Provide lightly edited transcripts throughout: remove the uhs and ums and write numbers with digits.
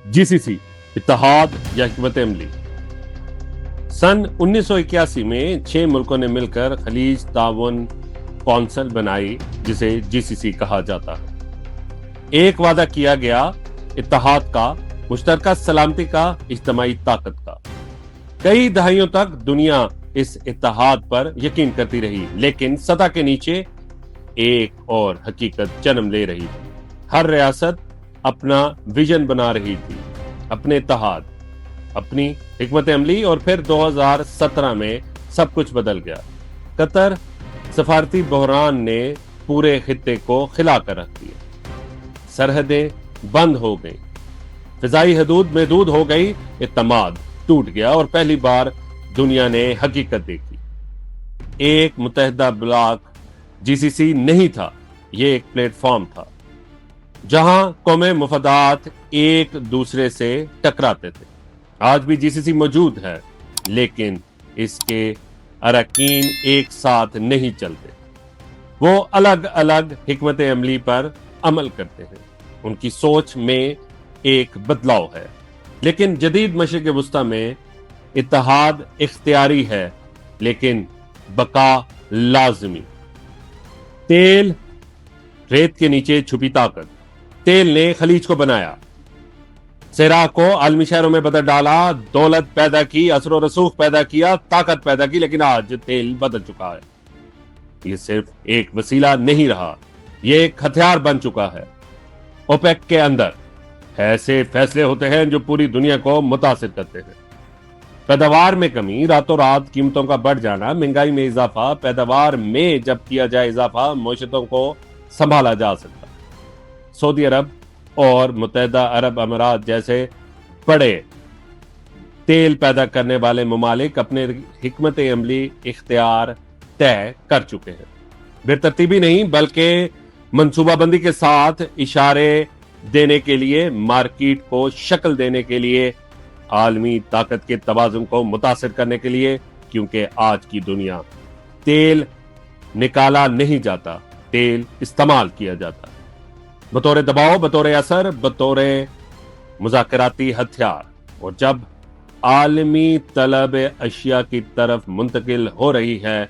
GCC, इत्तेहाद या हिकमत अमली। सन 1981 में 6 मुल्कों ने मिलकर खलीज ताउन कौंसिल बनाई, जिसे जीसीसी कहा जाता है। एक वादा किया गया इत्तेहाद का, मुश्तरका सलामती का, इज्तिमाई ताकत का। कई दहाइयों तक दुनिया इस इत्तेहाद पर यकीन करती रही, लेकिन सतह के नीचे एक और हकीकत जन्म ले रही थी। हर रियासत अपना विजन बना रही थी, अपने इत्तेहाद, अपनी हिकमत अमली, और फिर 2017 में सब कुछ बदल गया। कतर सफारती बहरान ने पूरे खित्ते को खिला कर रख दिया। सरहदें बंद हो गई, फिजाई हदूद महदूद हो गई, इत्तेमाद टूट गया और पहली बार दुनिया ने हकीकत देखी। एक मुत्तहिदा ब्लॉक जीसीसी नहीं था, यह एक प्लेटफॉर्म था जहां कौमें मुफादात एक दूसरे से टकराते थे। आज भी जीसीसी मौजूद है, लेकिन इसके अरकान एक साथ नहीं चलते। वो अलग अलग हिकमत अमली पर अमल करते हैं, उनकी सोच में एक बदलाव है। लेकिन जदीद मशरिक वस्ता में इत्तेहाद इख्तियारी है, लेकिन बका लाजमी। तेल, रेत के नीचे छुपी ताकत। तेल ने खलीज को बनाया, सेरा को आलमी शहरों में बदल डाला, दौलत पैदा की, असर और रसूख पैदा किया, ताकत पैदा की। लेकिन आज तेल बदल चुका है। ये सिर्फ एक वसीला नहीं रहा, ये एक हथियार बन चुका है। ओपेक के अंदर ऐसे फैसले होते हैं जो पूरी दुनिया को मुतासिर करते हैं। पैदावार में कमी, रातों रात कीमतों का बढ़ जाना, महंगाई में इजाफा। पैदावार में जब किया जाए इजाफा, मईशतों को संभाला जा सकता। सऊदी अरब और मुत्तहिदा अरब अमीरात जैसे बड़े तेल पैदा करने वाले ममालिक अपने हिकमत अमली इख्तियार तय कर चुके हैं। बेतरतीबी नहीं, बल्कि मंसूबाबंदी के साथ, इशारे देने के लिए, मार्केट को शक्ल देने के लिए, आलमी ताकत के तवाज़ुन को मुतासिर करने के लिए। क्योंकि आज की दुनिया, तेल निकाला नहीं जाता, तेल इस्तेमाल किया जाता है, बतौर दबाव, बतौर असर, बतौर मुज़ाकराती हथियार। और जब आलमी तलब अशिया की तरफ मुंतकिल हो रही है,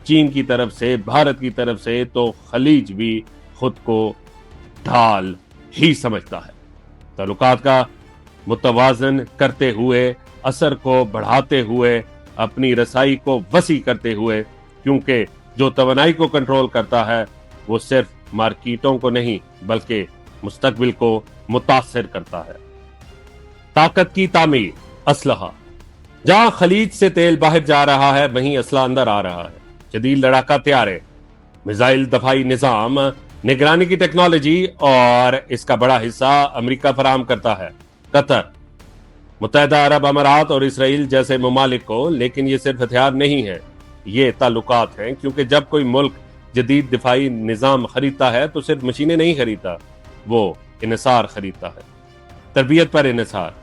चीन की तरफ से, भारत की तरफ से, तो खलीज भी खुद को ढाल ही समझता है। ताल्लुकात का मुतवाजन करते हुए, असर को बढ़ाते हुए, अपनी रसाई को वसी करते हुए। क्योंकि जो तवानाई को कंट्रोल करता है, वो सिर्फ मार्केटों को नहीं, बल्कि मुस्तकबिल को मुतासिर करता है। ताकत की तामीर, असलहा। जहां खलीज से तेल बाहर जा रहा है, वहीं असला अंदर आ रहा है। जदीद लड़ाका तैयारे, मिसाइल दफाई निजाम, निगरानी की टेक्नोलॉजी, और इसका बड़ा हिस्सा अमेरिका फराहम करता है। कतर, मुत्तहिदा अरब अमीरात और इसराइल जैसे ममालिक को। लेकिन ये सिर्फ हथियार नहीं है, ये ताल्लुकात हैं। क्योंकि जब कोई मुल्क जदीद दिफाई निजाम खरीदता है, तो सिर्फ मशीनें नहीं खरीदता, वो इन्हिसार खरीदता है। तरबियत पर इन्हिसार,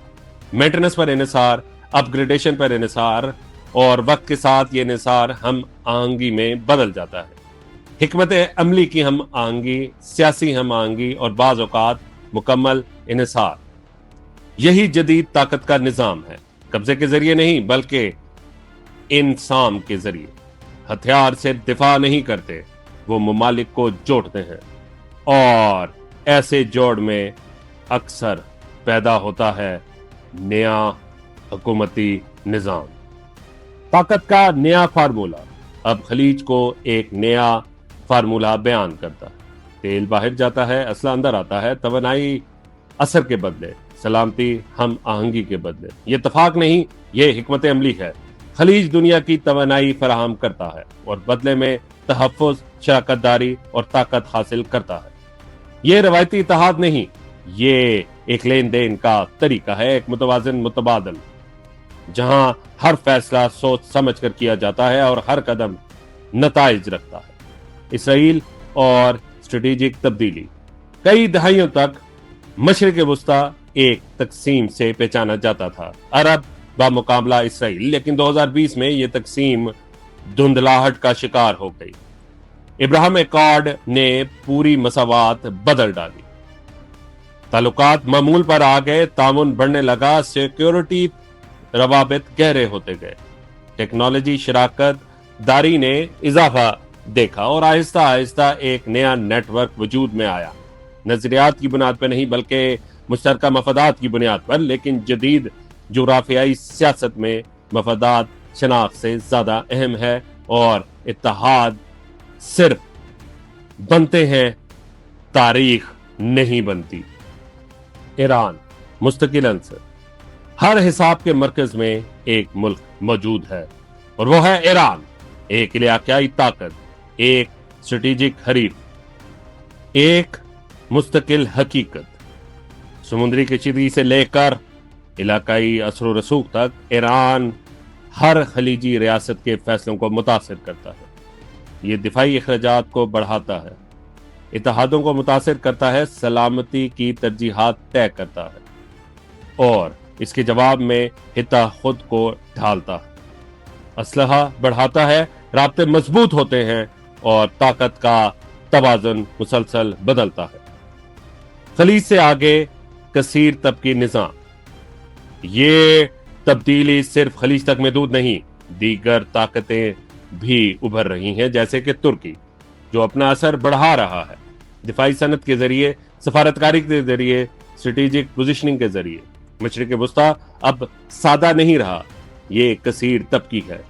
मेंटेनेंस पर इन्हिसार, अपग्रेडेशन पर इन्हिसार, और वक्त के साथ ये इन्हिसार हम आहंगी में बदल जाता है। हिकमत अमली की हम आहंगी, सियासी हम आहंगी, और बाज़ औक़ात मुकम्मल इन्हिसार। यही जदीद ताकत का निजाम है। कब्जे के जरिए नहीं, बल्कि इंसाम के जरिए। हथियार से दिफा नहीं करते, वो ममालिक को जोड़ते हैं, और ऐसे जोड़ में अक्सर पैदा होता है नया हुकूमती निजाम। ताकत का नया फार्मूला अब खलीज को एक नया फार्मूला बयान करता है। तेल बाहर जाता है, असला अंदर आता है। तवानाई असर के बदले, सलामती हम आहंगी के बदले। ये इत्तफाक नहीं, ये हिकमत अमली है। खलीज दुनिया की तवानाई फराहम करता है और बदले में तहफ़्फ़ुज़, शराकतदारी और ताकत हासिल करता है। ये रवायती इत्तेहाद नहीं, ये एक लेन देन का तरीका है, एक मुतवाज़िन मुतबादल, जहां हर फैसला सोच समझ कर किया जाता है और हर कदम नताइज रखता है। इसराइल और स्ट्रेटेजिक तब्दीली। कई दहाइयों तक मशरिक़ वस्ता एक तकसीम से पहचाना जाता था, अरब बामुकाबला इसराइल। लेकिन 2020 में यह तकसीम धुंधलाहट का शिकार हो गई। इब्राहिम एकॉर्ड ने पूरी मसावात बदल डाली। ताल्लुकात मामूल पर आ गए, ताउन बढ़ने लगा, सिक्योरिटी रवाबित गहरे होते गए। टेक्नोलॉजी शराकत दारी ने इजाफा देखा और आहिस्ता आहिस्ता एक नया नेटवर्क वजूद में आया। नजरियात की बुनियाद पर नहीं बल्कि मुश्तरका मफादात की बुनियाद पर, लेकिन जदीद जोग्राफियाई सियासत में मफादात शनाख्त से ज्यादा अहम है और इत्तेहाद सिर्फ बनते हैं, तारीख नहीं बनती। ईरान मुस्तकिल अंसर, हर हिसाब के मरकज में एक मुल्क मौजूद है और वो है ईरान। एक इलाकाई ताकत, एक स्ट्रेटेजिक हरीफ, एक मुस्तकिल हकीकत। समुद्री कशीदगी से लेकर इलाकाई असर व रसूख तक ईरान हर खलीजी रियासत के फैसलों को मुतासिर करता है। ये दिफाई अखराजात को बढ़ाता है, इत्तेहादों को मुतासिर करता है, सलामती की तरजीहात तय करता है और इसके जवाब में हिता खुद को ढालता है। असलहा बढ़ाता है, राब्ते मजबूत होते हैं और ताकत का तवाज़ुन मुसलसल बदलता है। खलीज से आगे कसीर तबकी निज़ाम, ये तब्दीली सिर्फ खलीज तक महदूद नहीं, दीगर ताकतें भी उभर रही हैं, जैसे कि तुर्की जो अपना असर बढ़ा रहा है दिफाई सनत के जरिए, सफारतकारी के जरिए, स्ट्रेटेजिक पोजिशनिंग के जरिए। मशरिक वस्ता अब सादा नहीं रहा, ये कसीर तबकी है,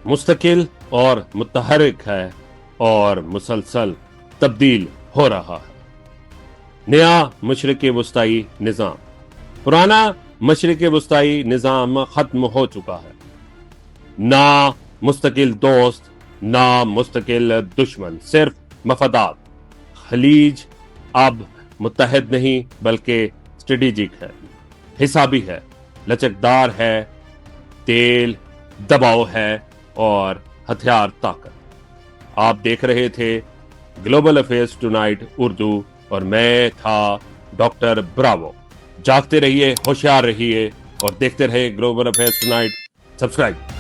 मुस्तकिल और मुतहरिक है और मुसलसल तब्दील हो रहा है। नया मशरिक वस्ताई निज़ाम, पुराना मशरिक वस्ताई निज़ाम खत्म हो चुका है। ना मुस्तकिल दोस्त, ना मुस्तकिल दुश्मन, सिर्फ मफादात। खलीज अब मुत्तहद नहीं बल्कि स्ट्रेटेजिक है, हिसाबी है, लचकदार है, तेल दबाव है और हथियार ताकत। आप देख रहे थे ग्लोबल अफेयर्स टुनाइट उर्दू और मैं था डॉक्टर ब्रावो। जागते रहिए, होशियार रहिए और देखते रहिए ग्लोबल अफेयर्स टुनाइट। सब्सक्राइब।